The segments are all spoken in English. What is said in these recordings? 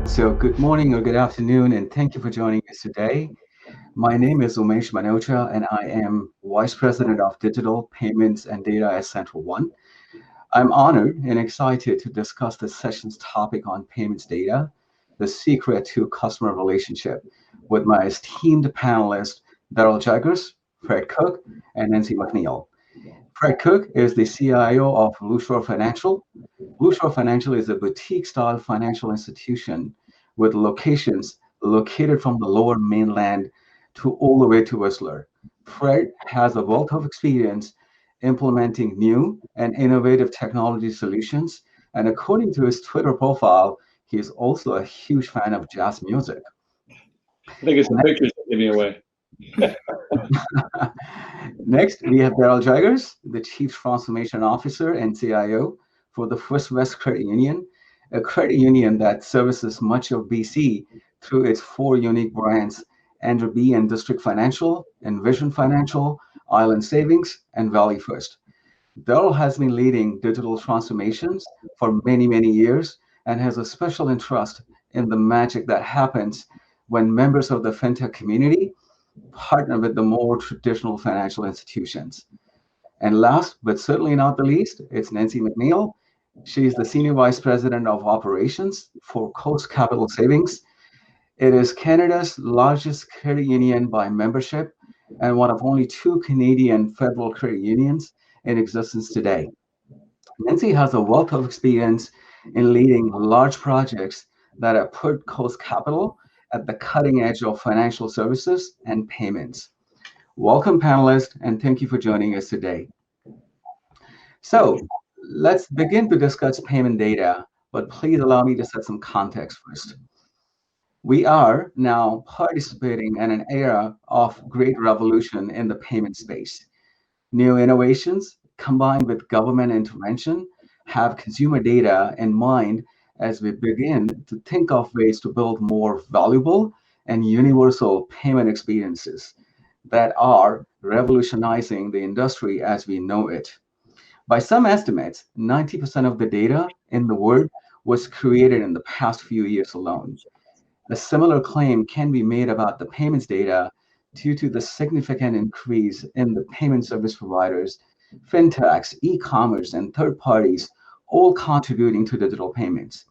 So, good morning or good afternoon, and thank you for joining us today. My name is Umesh Manocha, and I am Vice President of Digital Payments and Data at Central One. I'm honored and excited to discuss this session's topic on payments data, the secret to customer relationship, with my esteemed panelists, Darrell Jaggers, Fred Cook, and Nancy McNeill. Fred Cook is the CIO of BlueShore Financial. BlueShore Financial is a boutique-style financial institution with locations located from the lower mainland to all the way to Whistler. Fred has a wealth of experience implementing new and innovative technology solutions, and according to his Twitter profile, he is also a huge fan of jazz music. I think it's the pictures that give me away. Next, we have Darrell Jaggers, the Chief Transformation Officer and CIO for the First West Credit Union, a credit union that services much of BC through its four unique brands, Andrew B. and District Financial, Envision Financial, Island Savings, and Valley First. Darrell has been leading digital transformations for many, many years and has a special interest in the magic that happens when members of the fintech community partner with the more traditional financial institutions. And last, but certainly not the least, it's Nancy McNeill. She's the Senior Vice President of Operations for Coast Capital Savings. It is Canada's largest credit union by membership and one of only two Canadian federal credit unions in existence today. Nancy has a wealth of experience in leading large projects that have put Coast Capital at the cutting edge of financial services and payments. Welcome, panelists, and thank you for joining us today. So let's begin to discuss payment data, but please allow me to set some context first. We are now participating in an era of great revolution in the payment space. New innovations combined with government intervention have consumer data in mind as we begin to think of ways to build more valuable and universal payment experiences that are revolutionizing the industry as we know it. By some estimates, 90% of the data in the world was created in the past few years alone. A similar claim can be made about the payments data due to the significant increase in the payment service providers, fintechs, e-commerce, and third parties all contributing to digital payments.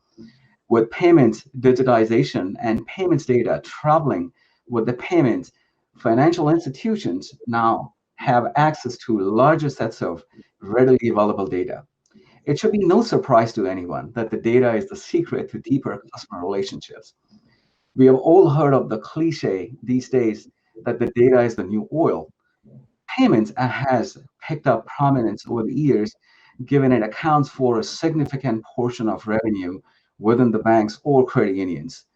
With payments digitization and payments data traveling with the payments, financial institutions now have access to larger sets of readily available data. It should be no surprise to anyone that the data is the secret to deeper customer relationships. We have all heard of the cliche these days that the data is the new oil. Payments has picked up prominence over the years, given it accounts for a significant portion of revenue within the banks or credit unions.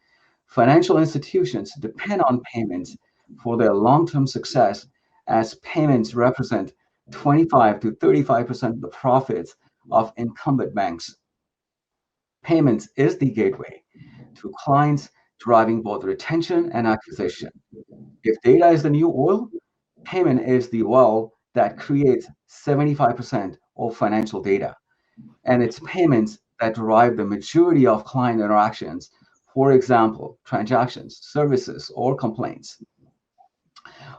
Financial institutions depend on payments for their long-term success, as payments represent 25 to 35% of the profits of incumbent banks. Payments is the gateway to clients, driving both retention and acquisition. If data is the new oil, payment is the well that creates 75% of financial data. And it's payments that drive the majority of client interactions, for example, transactions, services, or complaints.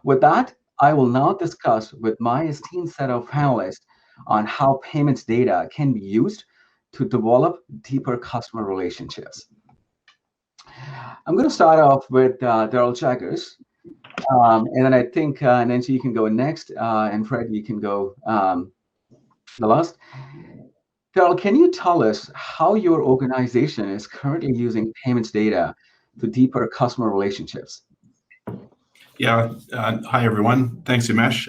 With that, I will now discuss with my esteemed set of panelists on how payments data can be used to develop deeper customer relationships. I'm going to start off with Darrell Jaggers, and then I think Nancy, you can go next, and Fred, you can go the last. Darrell, can you tell us how your organization is currently using payments data to deeper customer relationships? Yeah. Hi, everyone. Thanks, Umesh.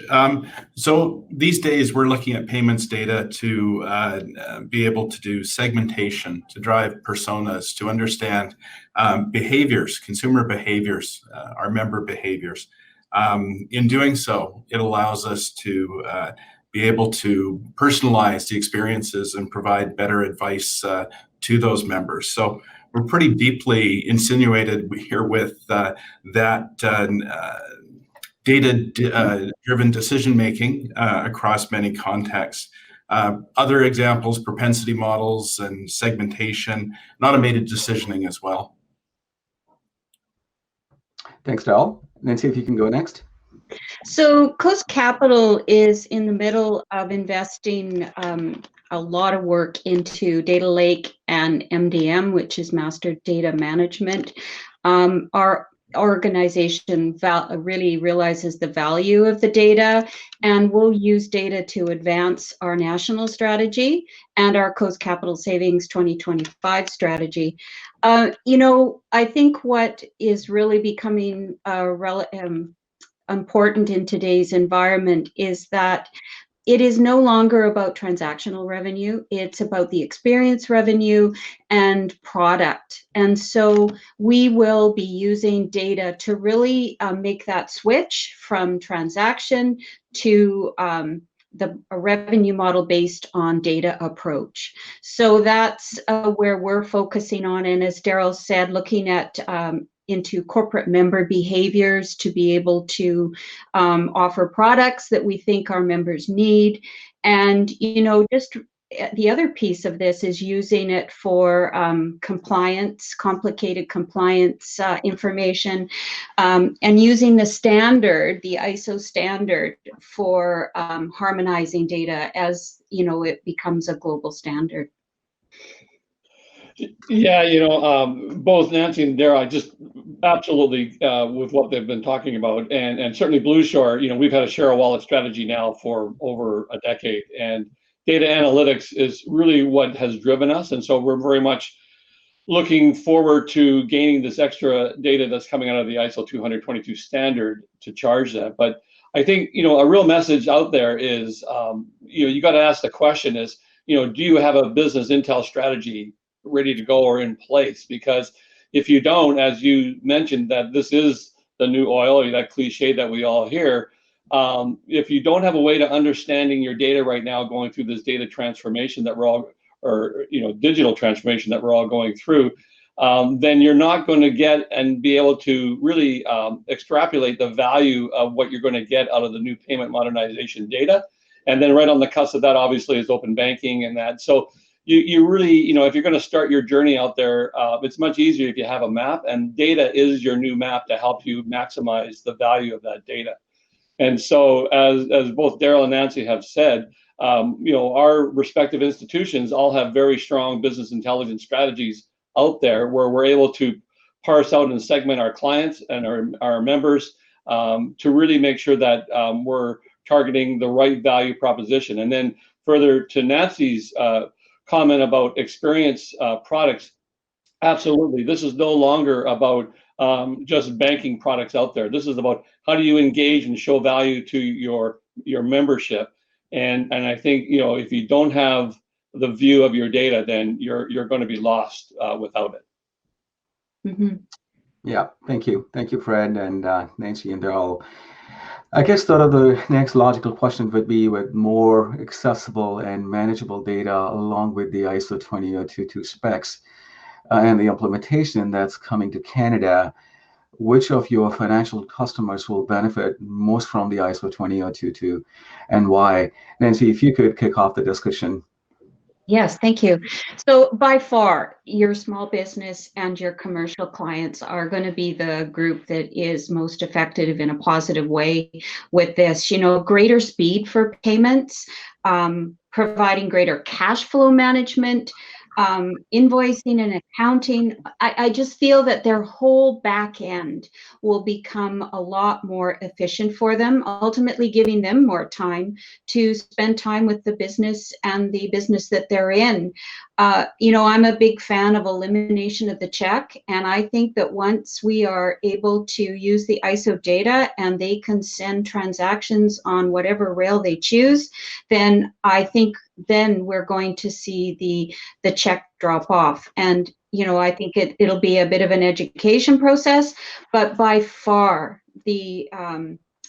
So these days, we're looking at payments data to be able to do segmentation, to drive personas, to understand behaviors, consumer behaviors, our member behaviors. In doing so, it allows us to be able to personalize the experiences and provide better advice to those members. So we're pretty deeply insinuated here with that data-driven decision-making across many contexts. Other examples, propensity models and segmentation, and automated decisioning as well. Thanks, Darrell. Nancy, if you can go next. So Coast Capital is in the middle of investing a lot of work into Data Lake and MDM, which is Master Data Management. Our organization really realizes the value of the data, and we'll use data to advance our national strategy and our Coast Capital Savings 2025 strategy. I think what is really becoming important in today's environment is that it is no longer about transactional revenue. It's about the experience revenue and product. And so we will be using data to really make that switch from transaction to a revenue model based on data approach. So that's where we're focusing on. And as Darrell said, looking at into corporate member behaviors to be able to offer products that we think our members need. And, just the other piece of this is using it for compliance, complicated compliance information, and using the standard, the ISO standard for harmonizing data as, it becomes a global standard. Yeah, both Nancy and Darrell, I just absolutely with what they've been talking about, and certainly BlueShore, we've had a share of wallet strategy now for over a decade, and data analytics is really what has driven us, and so we're very much looking forward to gaining this extra data that's coming out of the ISO 20022 standard to charge that. But I think, a real message out there is, you got to ask the question is, do you have a business intel strategy ready to go or in place? Because if you don't, as you mentioned, that this is the new oil, or that cliche that we all hear, if you don't have a way to understanding your data right now, going through this data transformation that we're all, or digital transformation that we're all going through, then you're not going to get and be able to really extrapolate the value of what you're going to get out of the new payment modernization data. And then right on the cusp of that, obviously, is open banking and that. So you really, if you're going to start your journey out there, it's much easier if you have a map, and data is your new map to help you maximize the value of that data. And so as both Darrell and Nancy have said, our respective institutions all have very strong business intelligence strategies out there where we're able to parse out and segment our clients and our members to really make sure that we're targeting the right value proposition. And then further to Nancy's comment about experience products, absolutely. This is no longer about just banking products out there. This is about how do you engage and show value to your membership. And I think, if you don't have the view of your data, then you're going to be lost without it. Mm-hmm. Yeah, thank you. Thank you, Fred and Nancy and Darrell. I guess sort of the next logical question would be, with more accessible and manageable data along with the ISO 20022 specs and the implementation that's coming to Canada, which of your financial customers will benefit most from the ISO 20022 and why? Nancy, if you could kick off the discussion. Yes, thank you. So by far, your small business and your commercial clients are going to be the group that is most effective in a positive way with this. Greater speed for payments, providing greater cash flow management, invoicing and accounting. I just feel that their whole back end will become a lot more efficient for them, ultimately giving them more time to spend time with the business and the business that they're in. I'm a big fan of elimination of the check, and I think that once we are able to use the ISO data and they can send transactions on whatever rail they choose, then I think then we're going to see the check drop off. And I think it'll be a bit of an education process, but by far the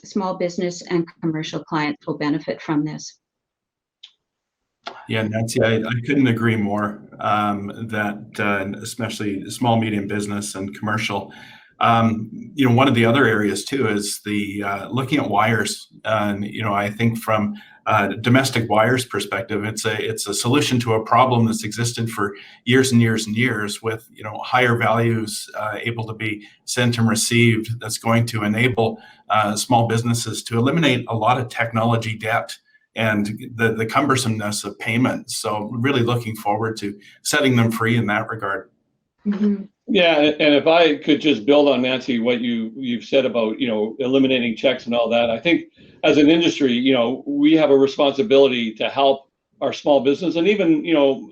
small business and commercial clients will benefit from this. Yeah, Nancy, I couldn't agree more that especially small, medium business and commercial, One of the other areas too is the looking at wires. I think from domestic wires perspective, it's a solution to a problem that's existed for years and years and years with higher values able to be sent and received. That's going to enable small businesses to eliminate a lot of technology debt and the cumbersomeness of payments. So really looking forward to setting them free in that regard. Mm-hmm. Yeah, and if I could just build on Nancy, what you've said about eliminating checks and all that, I think as an industry, we have a responsibility to help our small business and even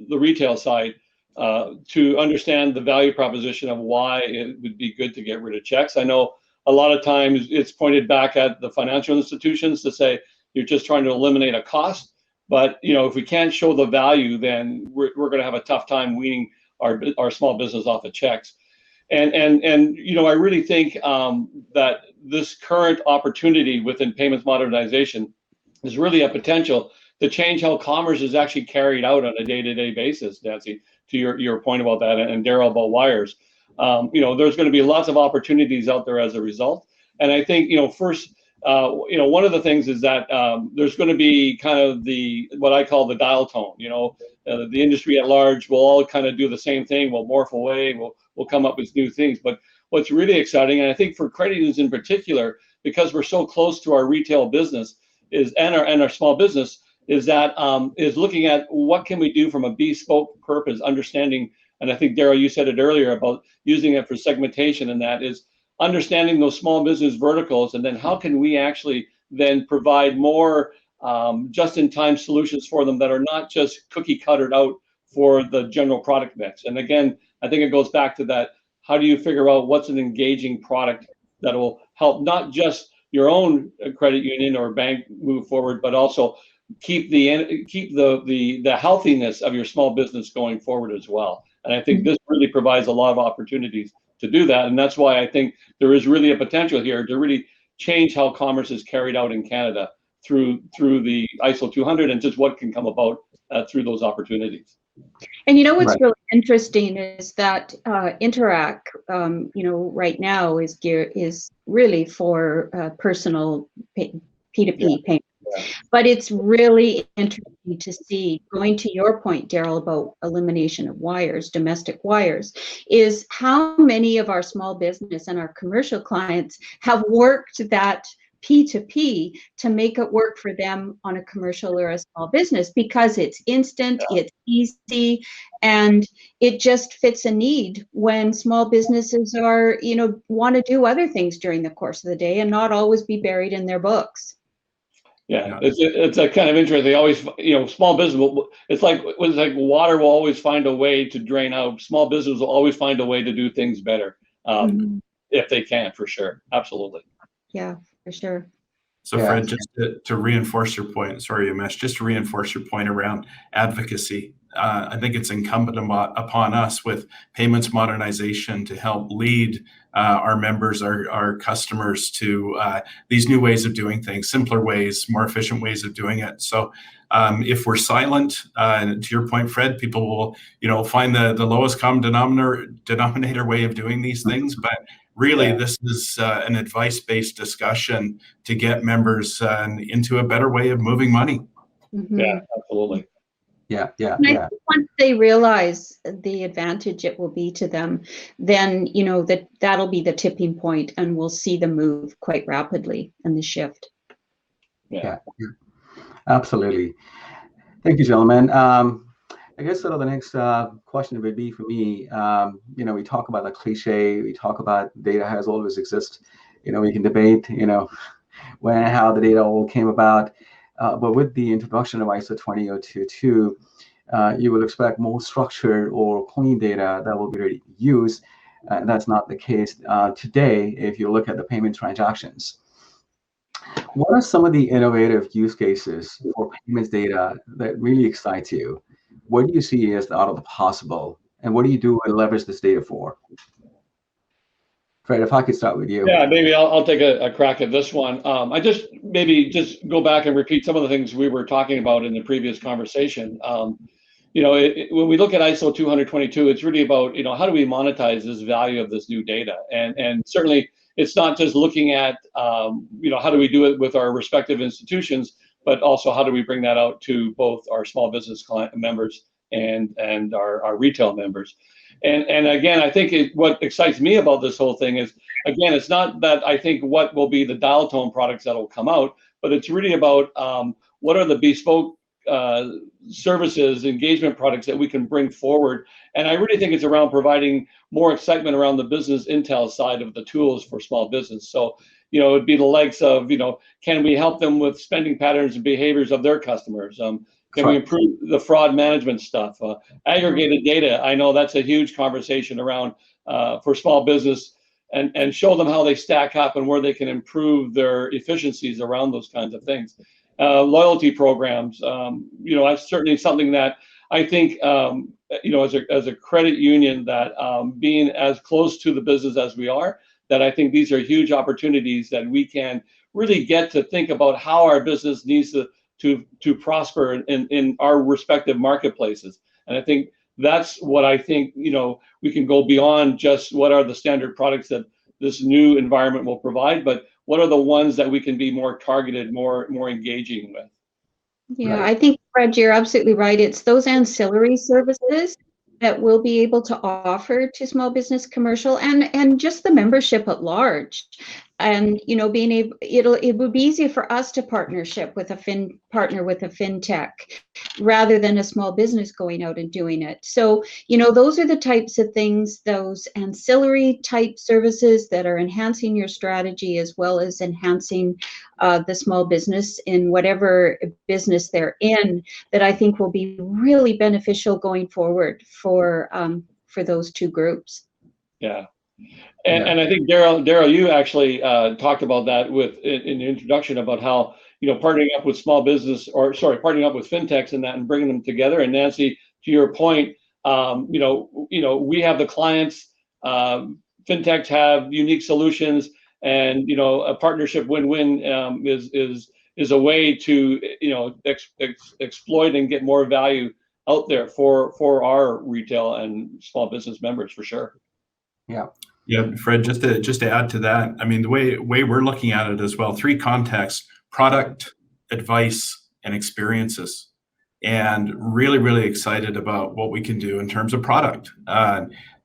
the retail side to understand the value proposition of why it would be good to get rid of checks. I know a lot of times it's pointed back at the financial institutions to say you're just trying to eliminate a cost, but if we can't show the value, then we're going to have a tough time weaning our small business off of checks. And I really think that this current opportunity within payments modernization is really a potential to change how commerce is actually carried out on a day-to-day basis, Nancy, to your point about that, and Darrell about wires. There's going to be lots of opportunities out there as a result. And I think, first, one of the things is that there's going to be kind of what I call the dial tone. The industry at large will all kind of do the same thing. We'll morph away. We'll come up with new things. But what's really exciting, and I think for credit unions in particular, because we're so close to our retail business and our small business, is looking at what can we do from a bespoke purpose, understanding. And I think Darrell, you said it earlier about using it for segmentation, and that is understanding those small business verticals, and then how can we actually then provide more just-in-time solutions for them that are not just cookie-cuttered out for the general product mix. And again, I think it goes back to that, how do you figure out what's an engaging product that will help not just your own credit union or bank move forward, but also keep the healthiness of your small business going forward as well. And I think this really provides a lot of opportunities to do that. And that's why I think there is really a potential here to really change how commerce is carried out in Canada through the ISO 200 and just what can come about through those opportunities. And what's Right. really interesting is that Interac, right now is really for personal P2P payments. Yeah. But it's really interesting to see, going to your point, Darrell, about elimination of wires, domestic wires, is how many of our small business and our commercial clients have worked that P2P to make it work for them on a commercial or a small business, because it's instant, it's easy, and it just fits a need when small businesses are, want to do other things during the course of the day and not always be buried in their books. Yeah, it's a kind of interesting. They always, small business. It's like water will always find a way to drain out. Small business will always find a way to do things better if they can, for sure. Absolutely. Yeah, for sure. So Fred, just to reinforce your point, sorry, Umesh, just to reinforce your point around advocacy. I think it's incumbent upon us with payments modernization to help lead our members, our customers to these new ways of doing things, simpler ways, more efficient ways of doing it. So if we're silent, to your point, Fred, people will, find the lowest common denominator way of doing these things. But really, this is an advice-based discussion to get members into a better way of moving money. Mm-hmm. Yeah, absolutely. Yeah. And I think once they realize the advantage it will be to them, then that'll be the tipping point, and we'll see the move quite rapidly and the shift. Yeah. Absolutely. Thank you, gentlemen. I guess sort of the next question would be for me. We talk about the cliche. We talk about data has always existed. We can debate, when and how the data all came about. But with the introduction of ISO 20022, you will expect more structured or clean data that will be ready to use. That's not the case today if you look at the payment transactions. What are some of the innovative use cases for payments data that really excites you? What do you see as the art of the possible? And what do you do and leverage this data for? Fred, if I could start with you. Yeah, maybe I'll take a crack at this one. I just go back and repeat some of the things we were talking about in the previous conversation. when we look at ISO 222, it's really about, how do we monetize this value of this new data? And certainly it's not just looking at, how do we do it with our respective institutions, but also how do we bring that out to both our small business client members and our retail members. And again, I think what excites me about this whole thing is, again, it's not that I think what will be the dial tone products that will come out, but it's really about what are the bespoke services, engagement products that we can bring forward. And I really think it's around providing more excitement around the business intel side of the tools for small business. So, it'd be the likes of, can we help them with spending patterns and behaviors of their customers? Can we improve the fraud management stuff? Aggregated data, I know that's a huge conversation around for small business, and show them how they stack up and where they can improve their efficiencies around those kinds of things. Loyalty programs, that's certainly something that I think, as a credit union, that being as close to the business as we are, that I think these are huge opportunities that we can really get to think about how our business needs to prosper in our respective marketplaces. And I think that's what I think, we can go beyond just what are the standard products that this new environment will provide, but what are the ones that we can be more targeted, more engaging with. Yeah, Right. I think, Fred, you're absolutely right. It's those ancillary services that we'll be able to offer to small business, commercial, and just the membership at large. And being able, it would be easier for us to partner with a fintech rather than a small business going out and doing it. So those are the types of things, those ancillary type services that are enhancing your strategy as well as enhancing the small business in whatever business they're in, that I think will be really beneficial going forward for those two groups. Yeah. And I think Darrell, you actually talked about that in the introduction about how, partnering up with partnering up with fintechs and bringing them together. And Nancy, to your point, we have the clients, fintechs have unique solutions, and a partnership win-win is a way to exploit and get more value out there for our retail and small business members, for sure. Yeah. Yeah, Fred, just to add to that, I mean, the way we're looking at it as well, three contexts: product, advice, and experiences. And really, really excited about what we can do in terms of product.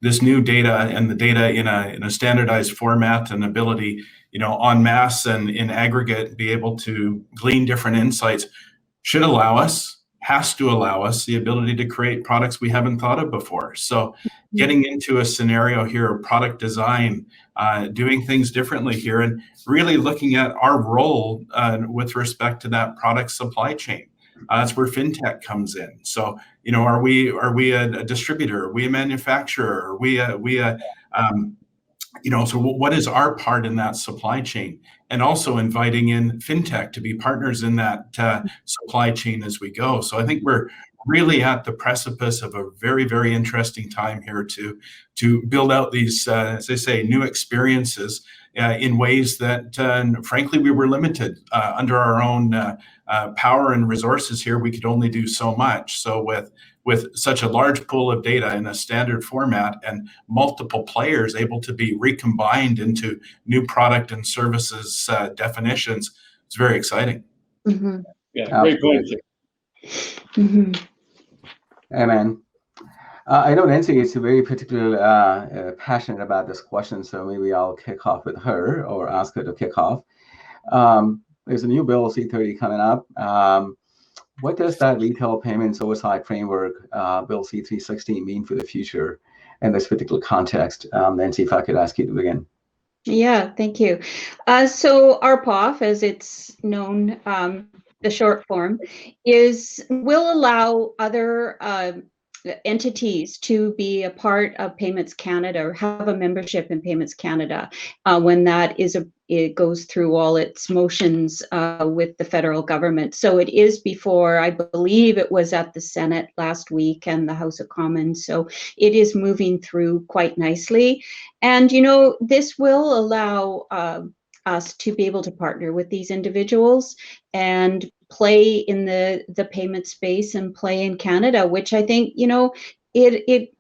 This new data and the data in a standardized format and ability, en masse and in aggregate, be able to glean different insights has to allow us the ability to create products we haven't thought of before. So getting into a scenario here of product design, doing things differently here, and really looking at our role with respect to that product supply chain. That's where fintech comes in. So, are we a distributor? Are we a manufacturer? Are we so what is our part in that supply chain? And also inviting in fintech to be partners in that supply chain as we go. So I think we're really at the precipice of a very, very interesting time here to build out these, as they say, new experiences in ways that, frankly, we were limited under our own power and resources here. We could only do so much. So with such a large pool of data in a standard format and multiple players able to be recombined into new product and services definitions, it's very exciting. Mm-hmm. Yeah, great point. Mm-hmm. Amen. I know Nancy is very particularly passionate about this question, so maybe I'll kick off with her or ask her to kick off. There's a new bill, C30, coming up. What does that retail payments oversight framework, Bill C316, mean for the future in this particular context? Nancy, if I could ask you to begin. Yeah, thank you. So RPOF, as it's known, the short form, will allow other entities to be a part of Payments Canada or have a membership in Payments Canada when it goes through all its motions with the federal government. So it is before, I believe it was at the Senate last week and the House of Commons. So it is moving through quite nicely. And, this will allow us to be able to partner with these individuals and play in the payment space and play in Canada, which I think, it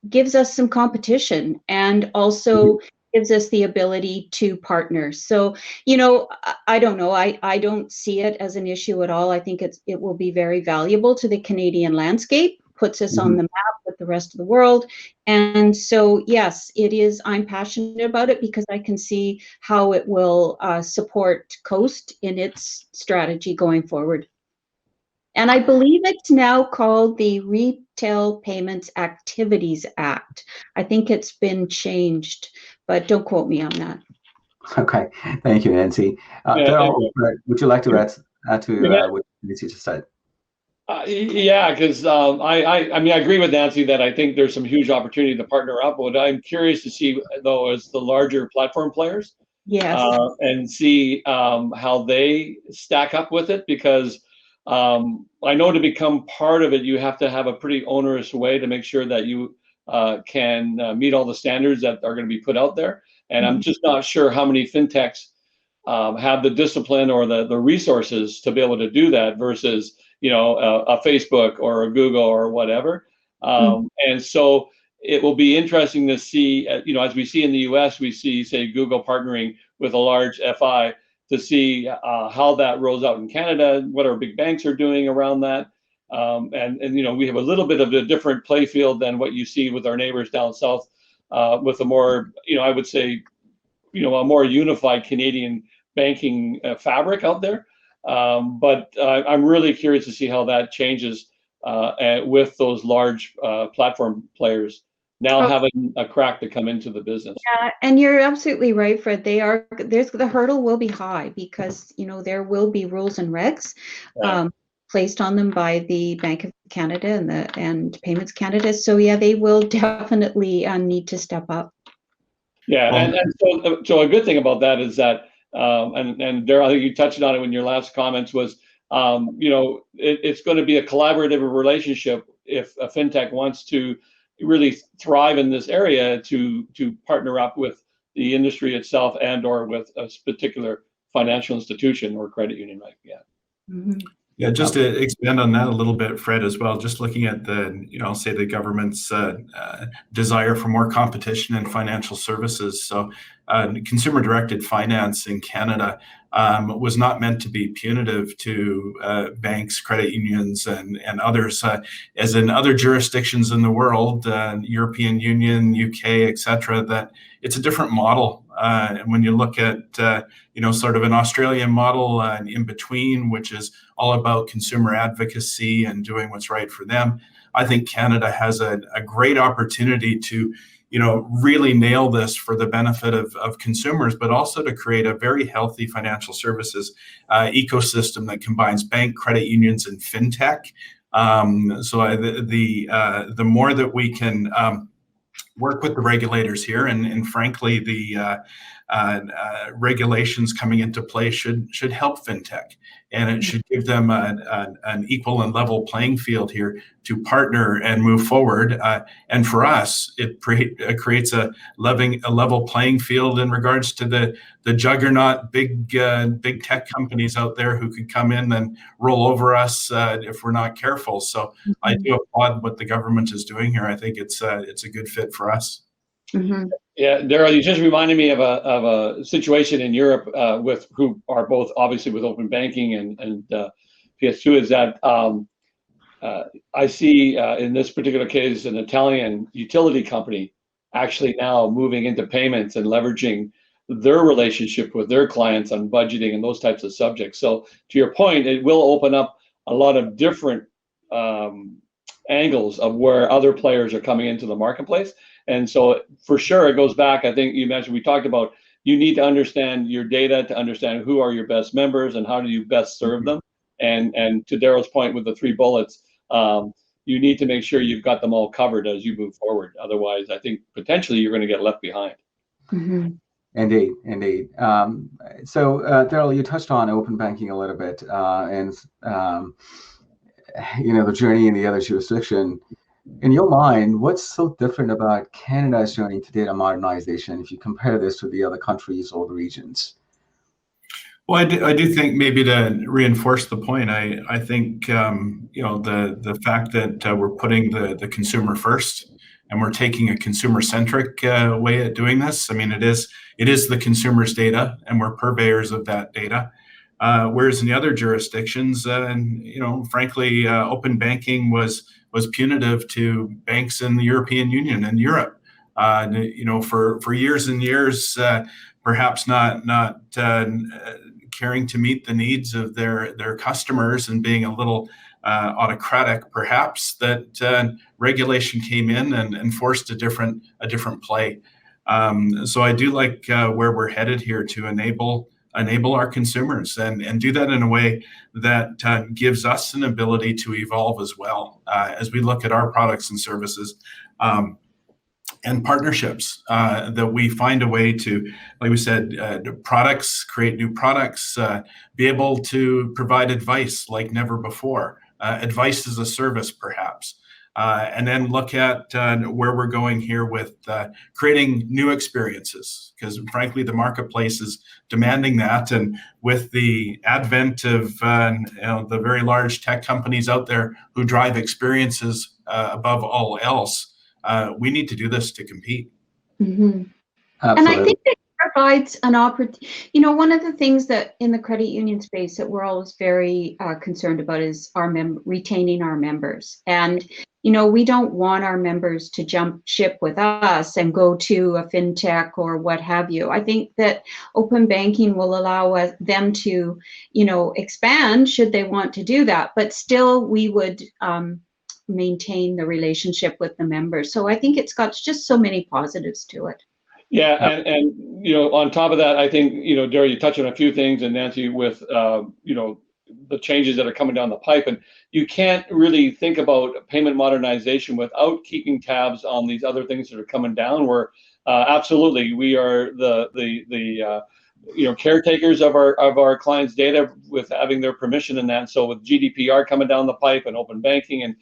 gives us some competition and also gives us the ability to partner. So, I don't know. I don't see it as an issue at all. I think it will be very valuable to the Canadian landscape, puts us on the map with the rest of the world. And so, yes, it is. I'm passionate about it because I can see how it will support Coast in its strategy going forward. And I believe it's now called the Retail Payments Activities Act. I think it's been changed, but don't quote me on that. Okay, thank you, Nancy. Darrell, would you like to add to what Nancy just said? Yeah, because I mean, I agree with Nancy that I think there's some huge opportunity to partner up. What I'm curious to see, though, is the larger platform players. Yes. And see how they stack up with it, because I know to become part of it, you have to have a pretty onerous way to make sure that you can meet all the standards that are going to be put out there. And I'm just not sure how many fintechs have the discipline or the resources to be able to do that versus, a Facebook or a Google or whatever. And so it will be interesting to see, as we see in the US, we see, say, Google partnering with a large FI to see how that rolls out in Canada, what our big banks are doing around that. And we have a little bit of a different play field than what you see with our neighbors down south, with a more, I would say, a more unified Canadian banking fabric out there. But I'm really curious to see how that changes with those large platform players now having a crack to come into the business. Yeah, and you're absolutely right, Fred. The hurdle will be high because, there will be rules and regs placed on them by the Bank of Canada and Payments Canada. So yeah, they will definitely need to step up. Yeah, and so a good thing about that is that, and Darrell, I think you touched on it in your last comments, was it's going to be a collaborative relationship if a fintech wants to really thrive in this area to partner up with the industry itself and or with a particular financial institution or credit union, right? Yeah. Yeah, just to expand on that a little bit, Fred, as well, just looking at say the government's desire for more competition in financial services. So consumer-directed finance in Canada was not meant to be punitive to banks, credit unions, and others, as in other jurisdictions in the world, European Union, UK, etc., that it's a different model. And when you look at, sort of an Australian model in between, which is all about consumer advocacy and doing what's right for them, I think Canada has a great opportunity to, really nail this for the benefit of consumers, but also to create a very healthy financial services ecosystem that combines bank, credit unions, and fintech. So the more that we can work with the regulators here, and frankly, the regulations coming into play should help fintech, and it should give them an equal and level playing field here to partner and move forward. And for us, it creates a level playing field in regards to the juggernaut big tech companies out there who could come in and roll over us if we're not careful. So I do applaud what the government is doing here. I think it's a good fit for us. Yeah, Darrell, you just reminded me of a situation in Europe with who are both obviously with open banking and PS2, is that I see in this particular case an Italian utility company actually now moving into payments and leveraging their relationship with their clients on budgeting and those types of subjects. So to your point, it will open up a lot of different angles of where other players are coming into the marketplace. And so for sure, it goes back, I think you mentioned, we talked about, you need to understand your data to understand who are your best members and how do you best serve them. And to Darrell's point with the 3 bullets, you need to make sure you've got them all covered as you move forward. Otherwise, I think potentially you're going to get left behind. Indeed. So Darrell, you touched on open banking a little bit, and the journey in the other jurisdiction. In your mind, what's so different about Canada's journey to data modernization if you compare this to the other countries or the regions? Well, I do think maybe to reinforce the point, I think the fact that we're putting the consumer first and we're taking a consumer-centric way at doing this. I mean, it is the consumer's data, and we're purveyors of that data. Whereas in the other jurisdictions, frankly, open banking was punitive to banks in the European Union and Europe. For years and years, perhaps not caring to meet the needs of their customers and being a little autocratic, perhaps, that regulation came in and forced a different play. So I do like where we're headed here to enable our consumers and do that in a way that gives us an ability to evolve as well as we look at our products and services. And partnerships that we find a way to, like we said, create new products, be able to provide advice like never before, advice as a service perhaps, and then look at where we're going here with creating new experiences, because frankly the marketplace is demanding that, and with the advent of the very large tech companies out there who drive experiences above all else, we need to do this to compete. Mm-hmm. And I think it provides an opportunity. One of the things that in the credit union space that we're always very concerned about is retaining our members. And, we don't want our members to jump ship with us and go to a fintech or what have you. I think that open banking will allow them to, expand should they want to do that. But still, we would maintain the relationship with the members. So I think it's got just so many positives to it. Yeah, and on top of that, I think Darrell, you touched on a few things, and Nancy with the changes that are coming down the pipe, and you can't really think about payment modernization without keeping tabs on these other things that are coming down. Where absolutely we are the caretakers of our clients' data with having their permission in that. So with GDPR coming down the pipe and open banking and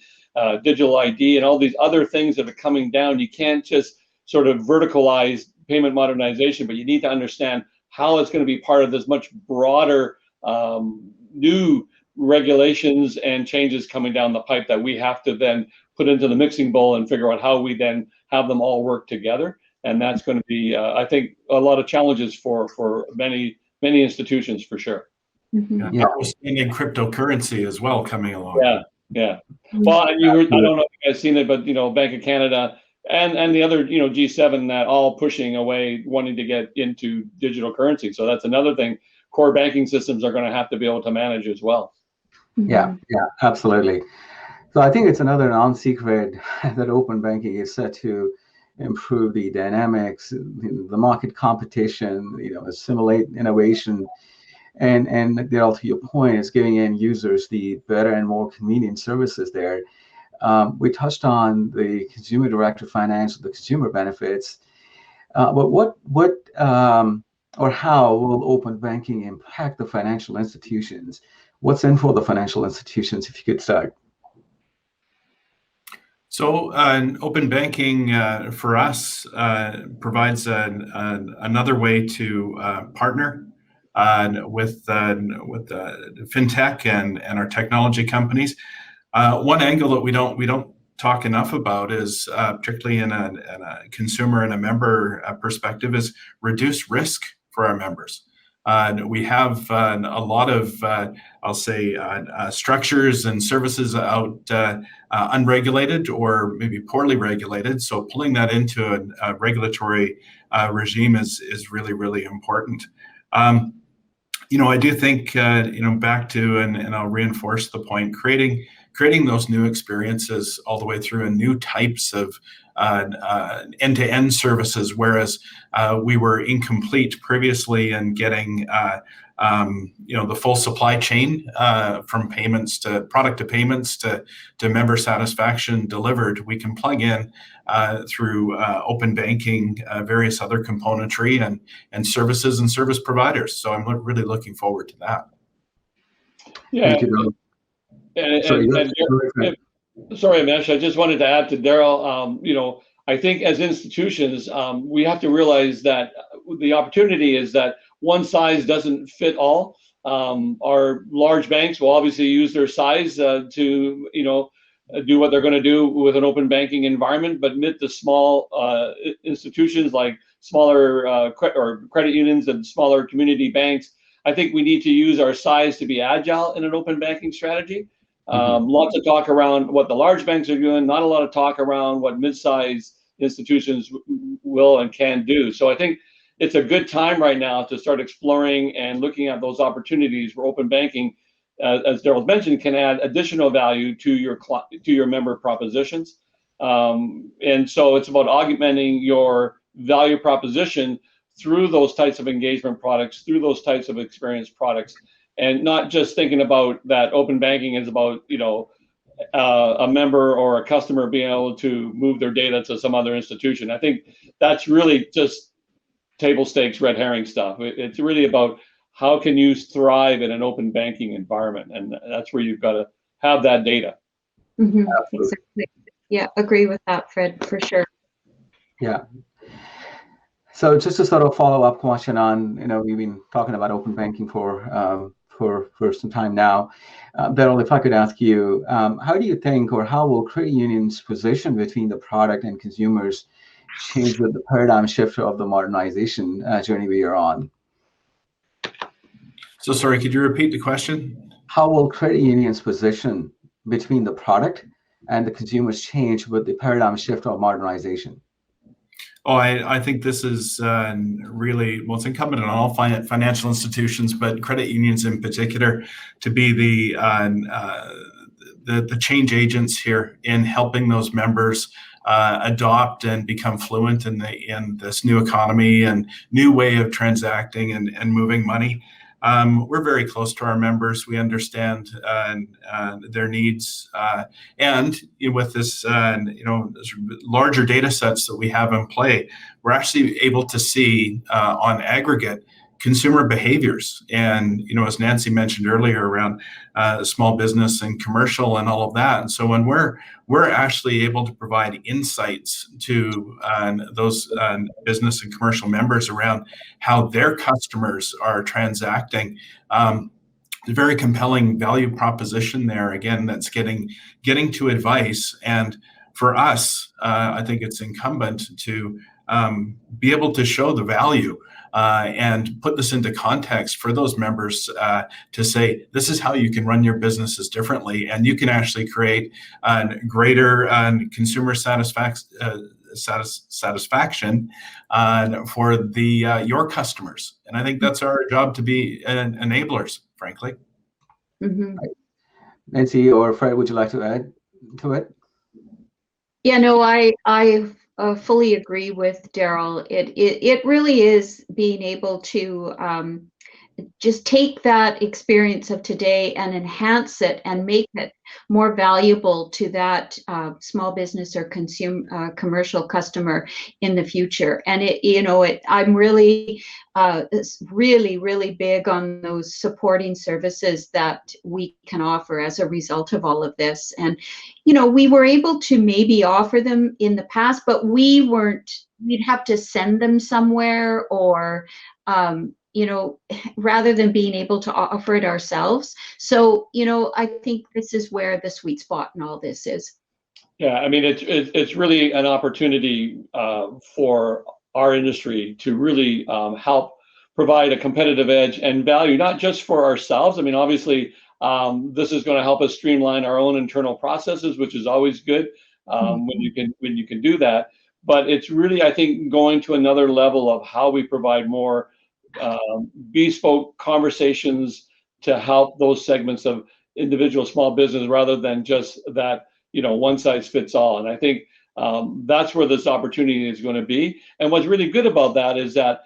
digital ID and all these other things that are coming down, you can't just sort of verticalize payment modernization, but you need to understand how it's going to be part of this much broader new regulations and changes coming down the pipe that we have to then put into the mixing bowl and figure out how we then have them all work together. And that's going to be, I think, a lot of challenges for many institutions for sure. Mm-hmm. Yeah, we're seeing cryptocurrency as well coming along. Yeah. Well, I don't know if you guys seen it, but Bank of Canada and the other G7 that all pushing away, wanting to get into digital currency. So that's another thing core banking systems are going to have to be able to manage as well. Yeah, absolutely. So I think it's another non-secret that open banking is set to improve the dynamics, the market competition, assimilate innovation, and Darrell, to your point, is giving end users the better and more convenient services there. We touched on the consumer-directed finance, the consumer benefits, but what or how will open banking impact the financial institutions? What's in for the financial institutions, if you could start? So open banking for us provides another way to partner with fintech and our technology companies. One angle that we don't talk enough about is particularly in a consumer and a member perspective is reduce risk for our members. We have a lot of, I'll say, structures and services out unregulated or maybe poorly regulated. So pulling that into a regulatory regime is really, really important. I do think, back to, and I'll reinforce the point, creating those new experiences all the way through and new types of end-to-end services, whereas we were incomplete previously in getting the full supply chain from payments to product to payments to member satisfaction delivered. We can plug in through open banking various other componentry and services and service providers. So I'm really looking forward to that. Yeah. Thank you, Sorry, Umesh, I just wanted to add to Darrell, I think as institutions, we have to realize that the opportunity is that one size doesn't fit all. Our large banks will obviously use their size to, do what they're going to do with an open banking environment, but mid to small institutions like smaller credit unions and smaller community banks, I think we need to use our size to be agile in an open banking strategy. Lots of talk around what the large banks are doing, not a lot of talk around what mid-sized institutions will and can do. So I think it's a good time right now to start exploring and looking at those opportunities where open banking, as Darrell's mentioned, can add additional value to your member propositions. And so it's about augmenting your value proposition through those types of engagement products, through those types of experience products, and not just thinking about that open banking is about, a member or a customer being able to move their data to some other institution. I think that's really just table stakes, red herring stuff. It's really about how can you thrive in an open banking environment, and that's where you've got to have that data. Exactly. Yeah, agree with that, Fred, for sure. Yeah. So just to sort of follow up question on, we've been talking about open banking for some time now. Darrell, if I could ask you, how do you think, or how will credit unions' position between the product and consumers change with the paradigm shift of the modernization journey we are on? So sorry, could you repeat the question? How will credit unions' position between the product and the consumers change with the paradigm shift of modernization? Oh, I think this is really, well, it's incumbent on all financial institutions, but credit unions in particular, to be the change agents here in helping those members adopt and become fluent in this new economy and new way of transacting and moving money. We're very close to our members. We understand their needs, and with this, larger data sets that we have in play, we're actually able to see on aggregate consumer behaviors. And as Nancy mentioned earlier, around small business and commercial and all of that. And so when we're actually able to provide insights to those business and commercial members around how their customers are transacting, a very compelling value proposition there. Again, that's getting to advice. And for us, I think it's incumbent to be able to show the value and put this into context for those members to say, this is how you can run your businesses differently, and you can actually create greater consumer satisfaction for your customers. And I think that's our job, to be enablers, frankly. Nancy or Fred, would you like to add to it? Yeah, no, I fully agree with Darrell. It really is being able to just take that experience of today and enhance it and make it more valuable to that small business or commercial customer in the future. And I'm really big on those supporting services that we can offer as a result of all of this. And we were able to maybe offer them in the past, but we'd have to send them somewhere, or rather than being able to offer it ourselves. So, I think this is where the sweet spot in all this is. Yeah, I mean, it's really an opportunity for our industry to really help provide a competitive edge and value, not just for ourselves. I mean, obviously, this is going to help us streamline our own internal processes, which is always good when you can do that. But it's really, I think, going to another level of how we provide more bespoke conversations to help those segments of individual small business, rather than just that one size fits all. And I think that's where this opportunity is going to be. And what's really good about that is that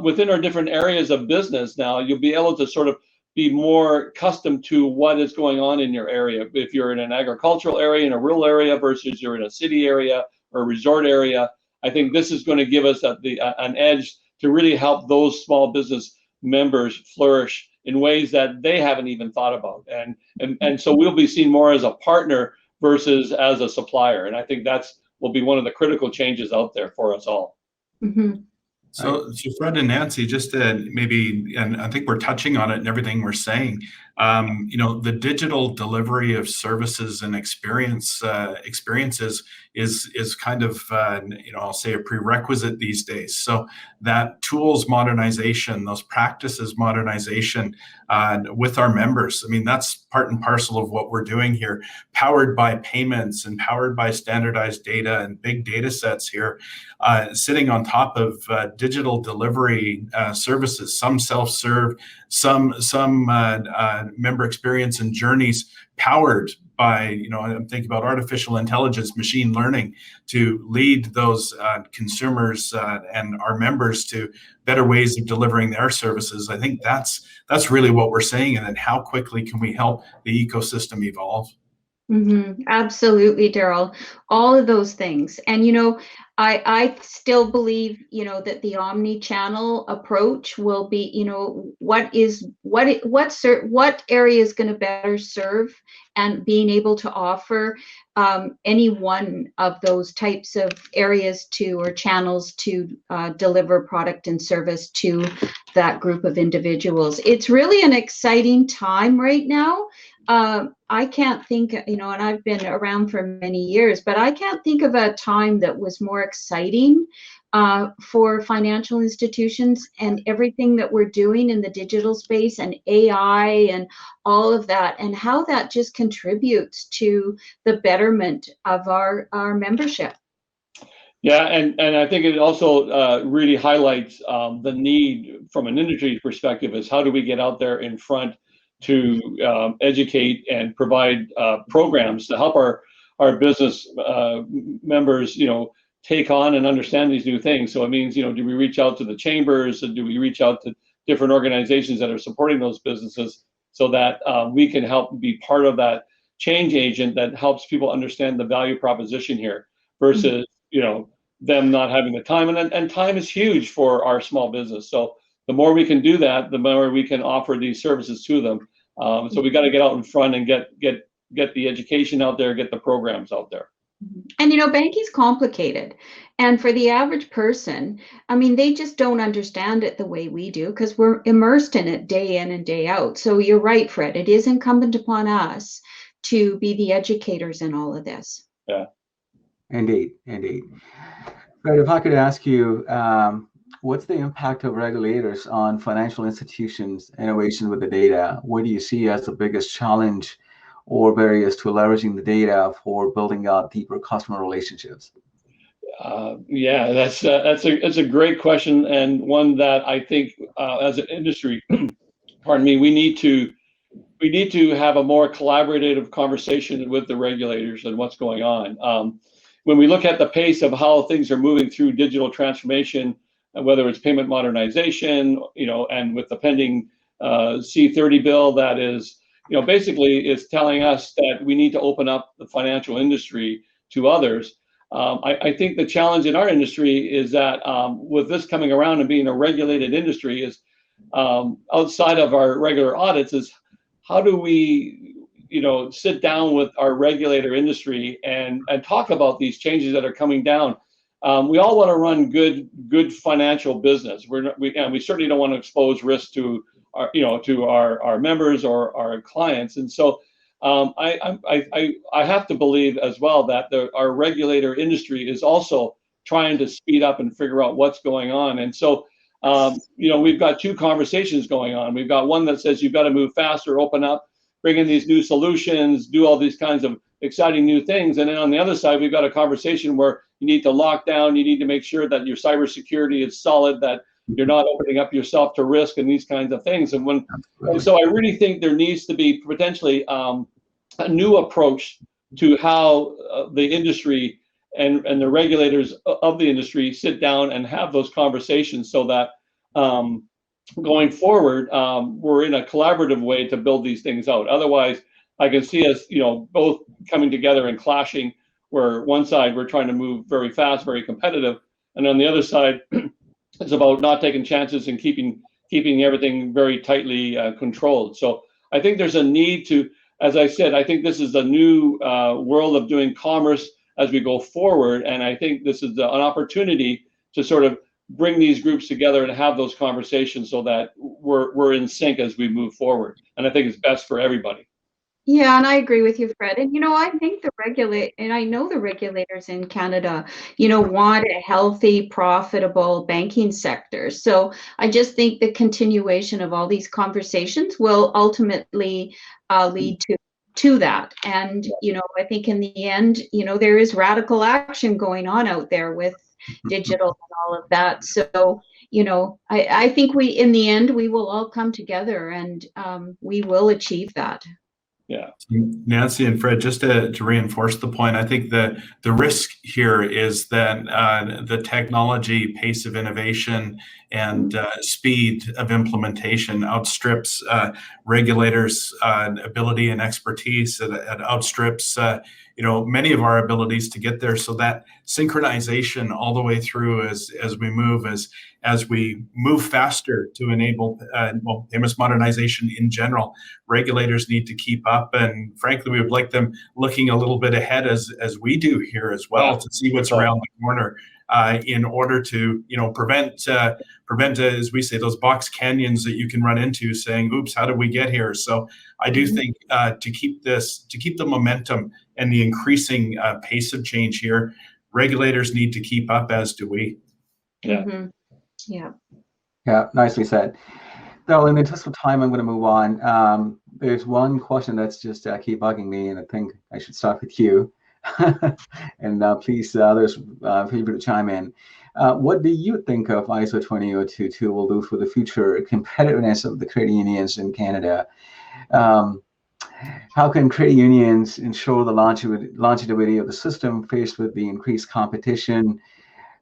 within our different areas of business now, you'll be able to sort of be more accustomed to what is going on in your area. If you're in an agricultural area, in a rural area, versus you're in a city area or a resort area, I think this is going to give us an edge to really help those small business members flourish in ways that they haven't even thought about. And so we'll be seen more as a partner versus as a supplier. And I think will be one of the critical changes out there for us all. So, Fred and Nancy, just to maybe, and I think we're touching on it in everything we're saying. The digital delivery of services and experiences is kind of, I'll say a prerequisite these days. So that tools modernization, those practices modernization with our members, I mean, that's part and parcel of what we're doing here, powered by payments and powered by standardized data and big data sets here, sitting on top of digital delivery services, some self-serve, some member experience and journeys powered by, I'm thinking about artificial intelligence, machine learning to lead those consumers and our members to better ways of delivering their services. I think that's really what we're saying, and then how quickly can we help the ecosystem evolve? Absolutely, Darrell. All of those things. And, I still believe, that the omni-channel approach will be, what area is going to better serve, and being able to offer any one of those types of areas or channels to deliver product and service to that group of individuals. It's really an exciting time right now. I can't think, and I've been around for many years, but I can't think of a time that was more exciting for financial institutions, and everything that we're doing in the digital space and AI and all of that, and how that just contributes to the betterment of our membership. Yeah, and I think it also really highlights the need from an industry perspective is how do we get out there in front to educate and provide programs to help our business members, take on and understand these new things. So it means, do we reach out to the chambers, and do we reach out to different organizations that are supporting those businesses, so that we can help be part of that change agent that helps people understand the value proposition here versus, them not having the time. And time is huge for our small business. So the more we can do that, the more we can offer these services to them. So we got to get out in front and get the education out there, get the programs out there. And banking's complicated, and for the average person, I mean, they just don't understand it the way we do, because we're immersed in it day in and day out. So you're right, Fred, it is incumbent upon us to be the educators in all of this. Yeah. Indeed. Fred, if I could ask you, what's the impact of regulators on financial institutions' innovation with the data? What do you see as the biggest challenge or barriers to leveraging the data for building out deeper customer relationships? Yeah, that's a great question, and one that I think as an industry, pardon me, we need to have a more collaborative conversation with the regulators and what's going on. When we look at the pace of how things are moving through digital transformation, whether it's payment modernization, and with the pending C30 bill that is, basically is telling us that we need to open up the financial industry to others. I think the challenge in our industry is that with this coming around and being a regulated industry is outside of our regular audits is how do we, sit down with our regulator industry and talk about these changes that are coming down. We all want to run good financial business. We certainly don't want to expose risk to our members or our clients. And so I have to believe as well that our regulator industry is also trying to speed up and figure out what's going on. And so, we've got two conversations going on. We've got one that says you've got to move faster, open up, bring in these new solutions, do all these kinds of exciting new things. And then on the other side, we've got a conversation where you need to lock down, you need to make sure that your cybersecurity is solid, that you're not opening up yourself to risk and these kinds of things. And so I really think there needs to be potentially a new approach to how the industry and the regulators of the industry sit down and have those conversations, so that going forward, we're in a collaborative way to build these things out. Otherwise, I can see us, both coming together and clashing, where one side we're trying to move very fast, very competitive, and on the other side, it's about not taking chances and keeping everything very tightly controlled. So I think there's a need to, as I said, I think this is a new world of doing commerce as we go forward, and I think this is an opportunity to sort of bring these groups together and have those conversations so that we're in sync as we move forward. And I think it's best for everybody. Yeah, and I agree with you, Fred. And I think I know the regulators in Canada, want a healthy, profitable banking sector. So I just think the continuation of all these conversations will ultimately lead to that. And I think in the end, there is radical action going on out there with digital and all of that. So I think in the end, we will all come together and we will achieve that. Yeah. Nancy and Fred, just to reinforce the point, I think the risk here is that the technology, pace of innovation, and speed of implementation outstrips regulators' ability and expertise. It outstrips many of our abilities to get there. So that synchronization all the way through as we move faster to enable payments modernization in general, regulators need to keep up, and frankly, we would like them looking a little bit ahead as we do here as well, to see what's around the corner, in order to prevent, as we say, those box canyons that you can run into, saying, "Oops, how did we get here?" So I do think to keep the momentum and the increasing pace of change here, regulators need to keep up, as do we. Yeah. Mm-hmm. Yeah, nicely said. Darrell, in the interest of time, I'm going to move on. There's one question that's just keep bugging me, and I think I should start with you. And please, others, feel free to chime in. What do you think of ISO 20022 will do for the future competitiveness of the credit unions in Canada? How can credit unions ensure the longevity of the system faced with the increased competition?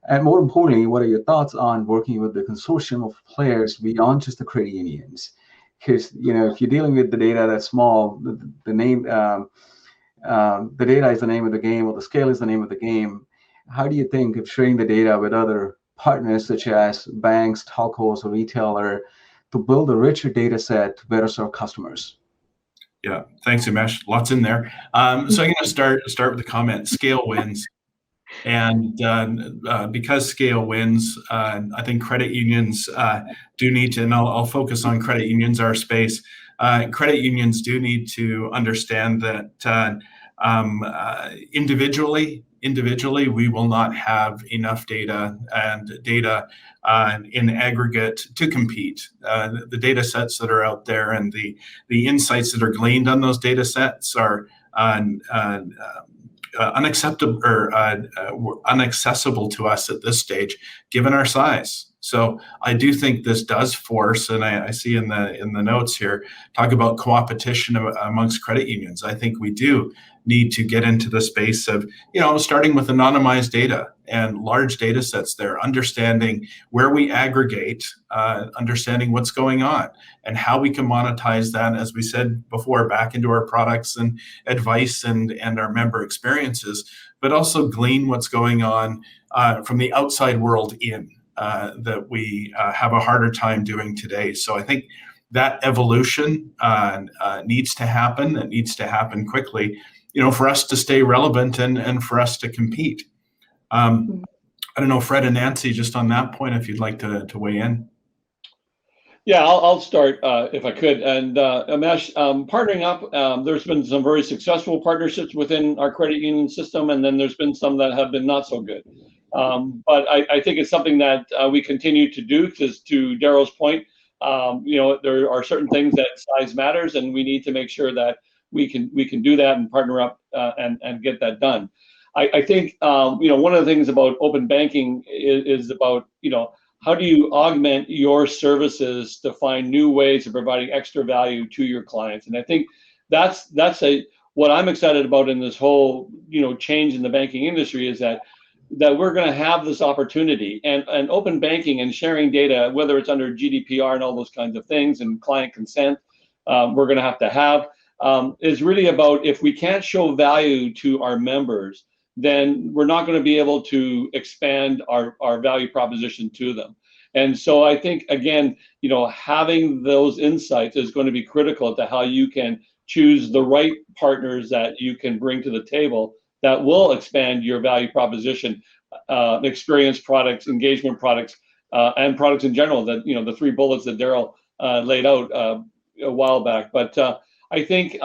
And more importantly, what are your thoughts on working with the consortium of players beyond just the credit unions? Because if you're dealing with the data that's small, the data is the name of the game, or the scale is the name of the game. How do you think of sharing the data with other partners such as banks, telcos, or retailer to build a richer data set to better serve customers? Yeah, thanks, Umesh. Lots in there. So I'm going to start with the comment: scale wins. And because scale wins, I think credit unions do need to, and I'll focus on credit unions, our space. Credit unions do need to understand that individually, we will not have enough data in aggregate to compete. The data sets that are out there and the insights that are gleaned on those data sets are unacceptable or unaccessible to us at this stage, given our size. So I do think this does force, and I see in the notes here, talk about co-opetition amongst credit unions. I think we do need to get into the space of, starting with anonymized data and large data sets there, understanding where we aggregate, understanding what's going on and how we can monetize that, as we said before, back into our products and advice and our member experiences, but also glean what's going on from the outside world in, that we have a harder time doing today. So I think that evolution needs to happen. It needs to happen quickly, for us to stay relevant and for us to compete. I don't know, Fred and Nancy, just on that point, if you'd like to weigh in. Yeah, I'll start if I could. And Umesh, partnering up, there's been some very successful partnerships within our credit union system, and then there's been some that have been not so good. But I think it's something that we continue to do, because to Darrell's point, there are certain things that size matters, and we need to make sure that we can do that and partner up and get that done. I think one of the things about open banking is about how do you augment your services to find new ways of providing extra value to your clients? And I think that's what I'm excited about in this whole change in the banking industry, is that we're going to have this opportunity, and open banking and sharing data, whether it's under GDPR and all those kinds of things and client consent, we're going to have is really about, if we can't show value to our members, then we're not going to be able to expand our value proposition to them. And so I think, again, having those insights is going to be critical to how you can choose the right partners that you can bring to the table that will expand your value proposition, experience products, engagement products, and products in general. That the three bullets that Darrell laid out a while back. But I think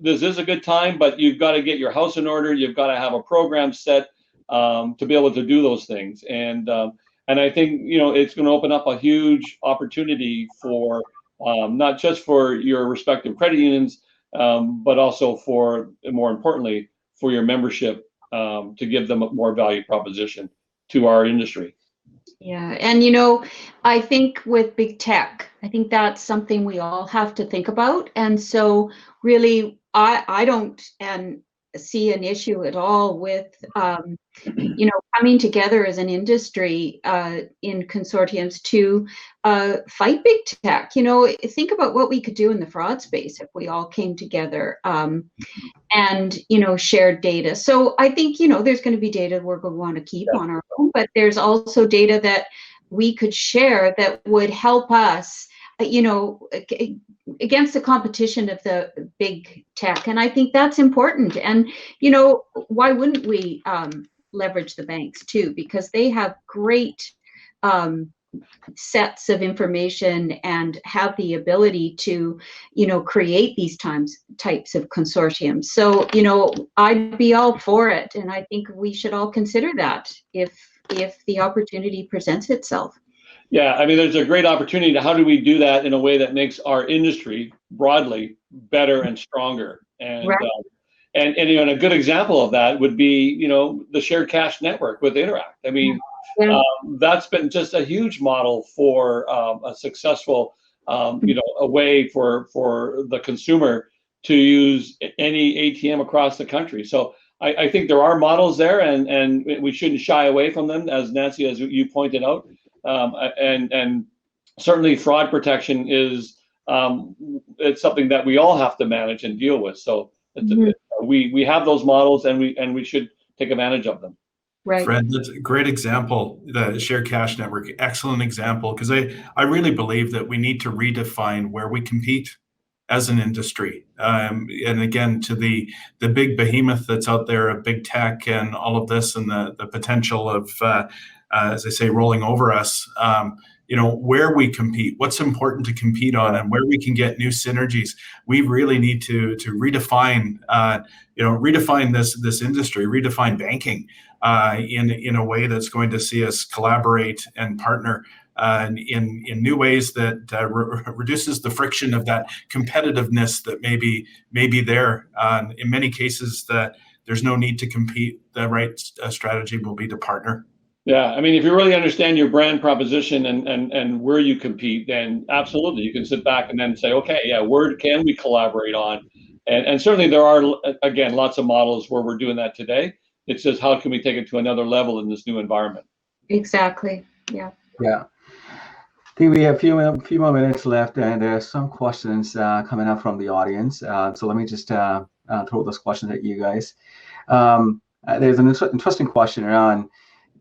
this is a good time, but you've got to get your house in order. You've got to have a program set to be able to do those things. And I think it's going to open up a huge opportunity for not just for your respective credit unions, but also for, more importantly, for your membership to give them a more value proposition to our industry. Yeah, and I think with big tech, I think that's something we all have to think about. And so really, I don't see an issue at all with coming together as an industry in consortiums to fight big tech. Think about what we could do in the fraud space if we all came together and shared data. So I think there's going to be data we're going to want to keep on our own, but there's also data that we could share that would help us against the competition of the big tech. And I think that's important. And why wouldn't we leverage the banks too, because they have great sets of information and have the ability to create these types of consortiums. So I'd be all for it, and I think we should all consider that if the opportunity presents itself. Yeah, I mean, there's a great opportunity to how do we do that in a way that makes our industry broadly better and stronger. And right. And a good example of that would be the shared cash network with Interact. I mean, that's been just a huge model for a successful a way for the consumer to use any ATM across the country. So I think there are models there, and we shouldn't shy away from them, as Nancy, as you pointed out. And certainly fraud protection is it's something that we all have to manage and deal with. So we have those models, and we should take advantage of them. Right. Fred, that's a great example, the shared cash network, excellent example, because I really believe that we need to redefine where we compete as an industry. And again, to the big behemoth that's out there of big tech and all of this, and the potential of, as I say, rolling over us, where we compete, what's important to compete on, and where we can get new synergies. We really need to redefine, redefine this industry, redefine banking in a way that's going to see us collaborate and partner in new ways that reduces the friction of that competitiveness that may be there. In many cases, that there's no need to compete. The right strategy will be to partner. Yeah, I mean, if you really understand your brand proposition and where you compete, then absolutely you can sit back and then say, okay, yeah, where can we collaborate on? And certainly there are, again, lots of models where we're doing that today. It's just how can we take it to another level in this new environment? Exactly. Yeah. Yeah. I think we have a few more minutes left, and there's some questions coming up from the audience. So let me just throw those questions at you guys. There's an interesting question around: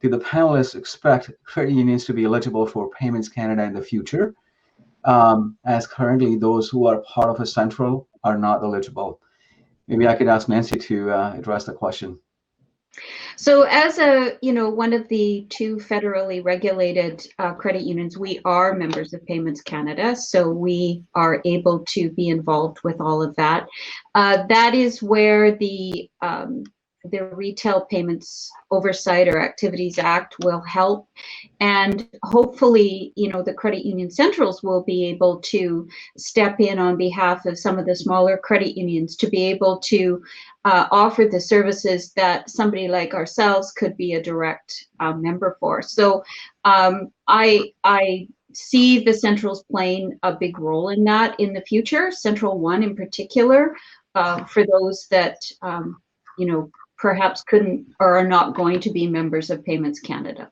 do the panelists expect credit unions to be eligible for Payments Canada in the future, as currently those who are part of a central are not eligible? Maybe I could ask Nancy to address the question. So as one of the two federally regulated credit unions, we are members of Payments Canada, so we are able to be involved with all of that. That is where the Retail Payments Oversight or Activities Act will help, and hopefully the credit union centrals will be able to step in on behalf of some of the smaller credit unions to be able to offer the services that somebody like ourselves could be a direct member for. So I see the centrals playing a big role in that in the future, Central One in particular, for those that perhaps couldn't or are not going to be members of Payments Canada.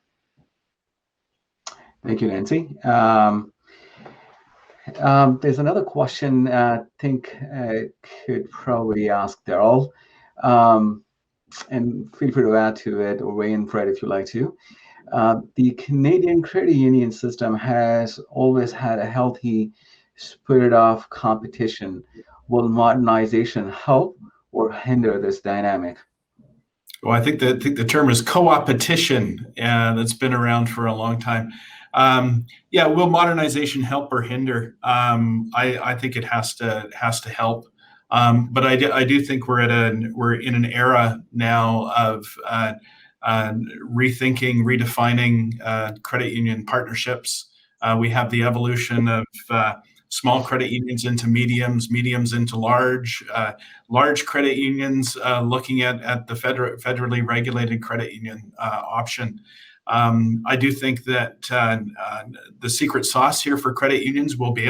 Thank you, Nancy. There's another question I think I could probably ask Darrell, and feel free to add to it or weigh in, Fred, if you like to. The Canadian credit union system has always had a healthy spirit of competition. Will modernization help or hinder this dynamic? Well, I think the term is co-opetition, and it's been around for a long time. Yeah, will modernization help or hinder? I think it has to help. But I do think we're in an era now of rethinking, redefining credit union partnerships. We have the evolution of small credit unions into mediums, mediums into large credit unions, looking at the federally regulated credit union option. I do think that the secret sauce here for credit unions will be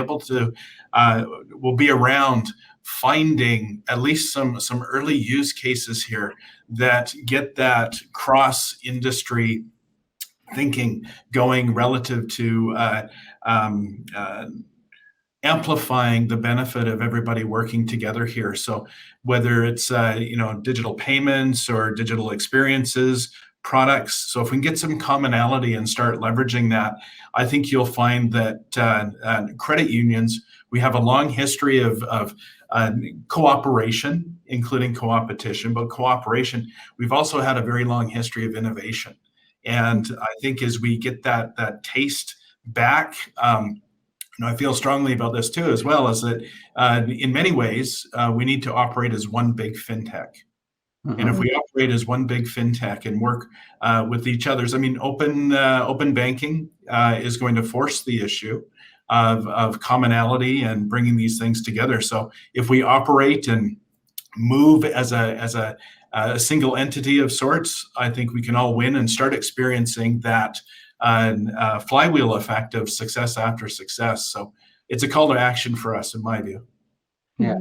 around finding at least some early use cases here that get that cross industry thinking going relative to amplifying the benefit of everybody working together here. So whether it's digital payments or digital experiences, products. So if we can get some commonality and start leveraging that, I think you'll find that credit unions, we have a long history of cooperation, including co-opetition, but cooperation. We've also had a very long history of innovation. And I think as we get that taste back, I feel strongly about this too, as well as that in many ways, we need to operate as one big fintech. Mm-hmm. And if we operate as one big fintech and work with each other's, I mean, open banking is going to force the issue of commonality and bringing these things together. So if we operate and move as a single entity of sorts, I think we can all win and start experiencing that flywheel effect of success after success. So it's a call to action for us, in my view. Yeah.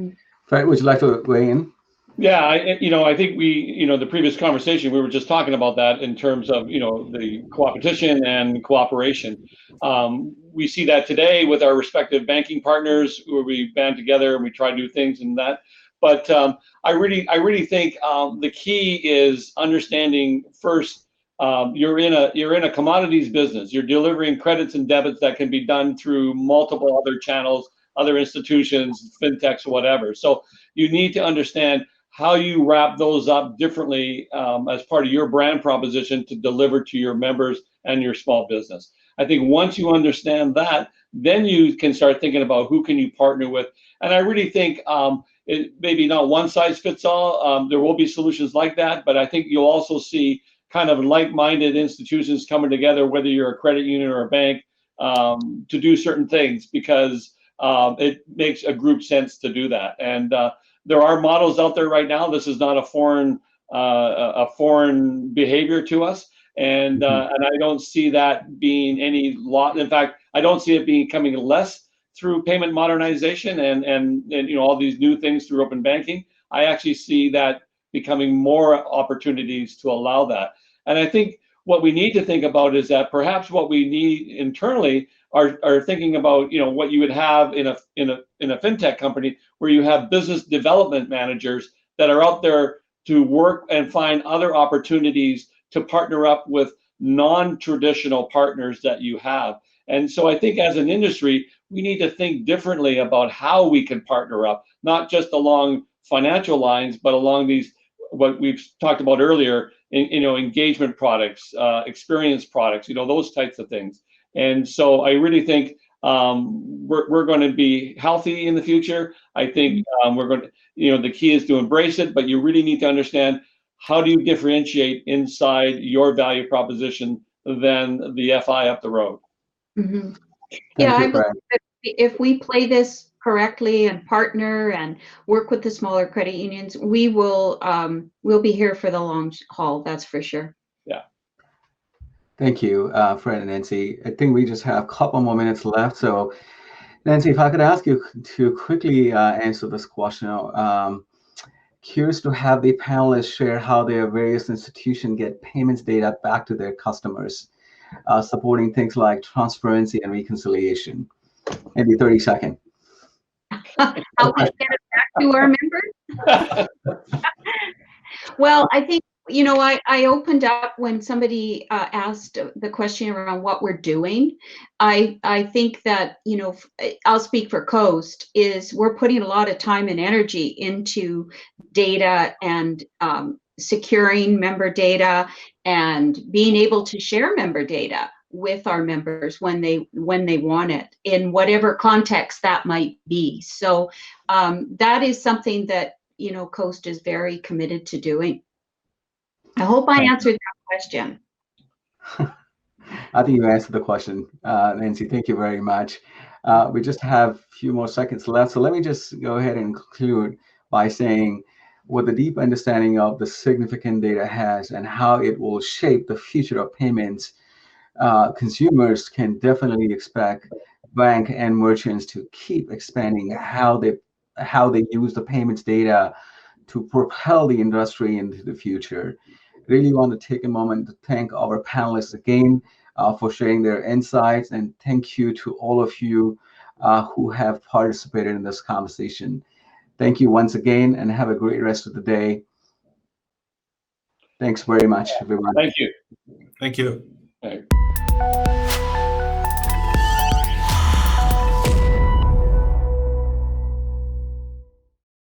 Fred, would you like to weigh in? Yeah, I think the previous conversation, we were just talking about that in terms of, the co-opetition and cooperation. We see that today with our respective banking partners where we band together and we try to do things and that. But I really think the key is understanding first, you're in a commodities business. You're delivering credits and debits that can be done through multiple other channels, other institutions, fintechs, whatever. So you need to understand how you wrap those up differently as part of your brand proposition to deliver to your members and your small business. I think once you understand that, then you can start thinking about who can you partner with. And I really think it maybe not one size fits all. There will be solutions like that, but I think you'll also see kind of like-minded institutions coming together, whether you're a credit union or a bank, to do certain things because it makes a group sense to do that. And there are models out there right now. This is not a foreign behavior to us, and I don't see that being any lot. In fact, I don't see it becoming less through payment modernization and all these new things through open banking. I actually see that becoming more opportunities to allow that. And I think what we need to think about is that perhaps what we need internally are thinking about what you would have in a fintech company where you have business development managers that are out there to work and find other opportunities to partner up with non-traditional partners that you have. And so I think as an industry, we need to think differently about how we can partner up, not just along financial lines, but along these, what we've talked about earlier, engagement products, experience products, those types of things. And so I really think we're going to be healthy in the future. I think we're going to, the key is to embrace it, but you really need to understand how do you differentiate inside your value proposition than the FI up the road. Mm-hmm. Yeah, I believe that if we play this correctly and partner and work with the smaller credit unions, we'll be here for the long haul. That's for sure. Yeah. Thank you, Fred and Nancy. I think we just have a couple more minutes left. So, Nancy, if I could ask you to quickly answer this question. Curious to have the panelists share how their various institutions get payments data back to their customers, supporting things like transparency and reconciliation. Maybe 30 seconds. How we get it back to our members? Well, I think, I opened up when somebody asked the question around what we're doing. I think that, I'll speak for Coast, is we're putting a lot of time and energy into data and securing member data and being able to share member data with our members when they want it, in whatever context that might be. So that is something that, you know, Coast is very committed to doing. I hope I answered that question. I think you answered the question, Nancy. Thank you very much. We just have a few more seconds left, so let me just go ahead and conclude by saying, with a deep understanding of the significant data has and how it will shape the future of payments, consumers can definitely expect bank and merchants to keep expanding how they use the payments data to propel the industry into the future. Really want to take a moment to thank our panelists again for sharing their insights, and thank you to all of you who have participated in this conversation. Thank you once again, and have a great rest of the day. Thanks very much, everyone. Thank you. Thank you. Thank you.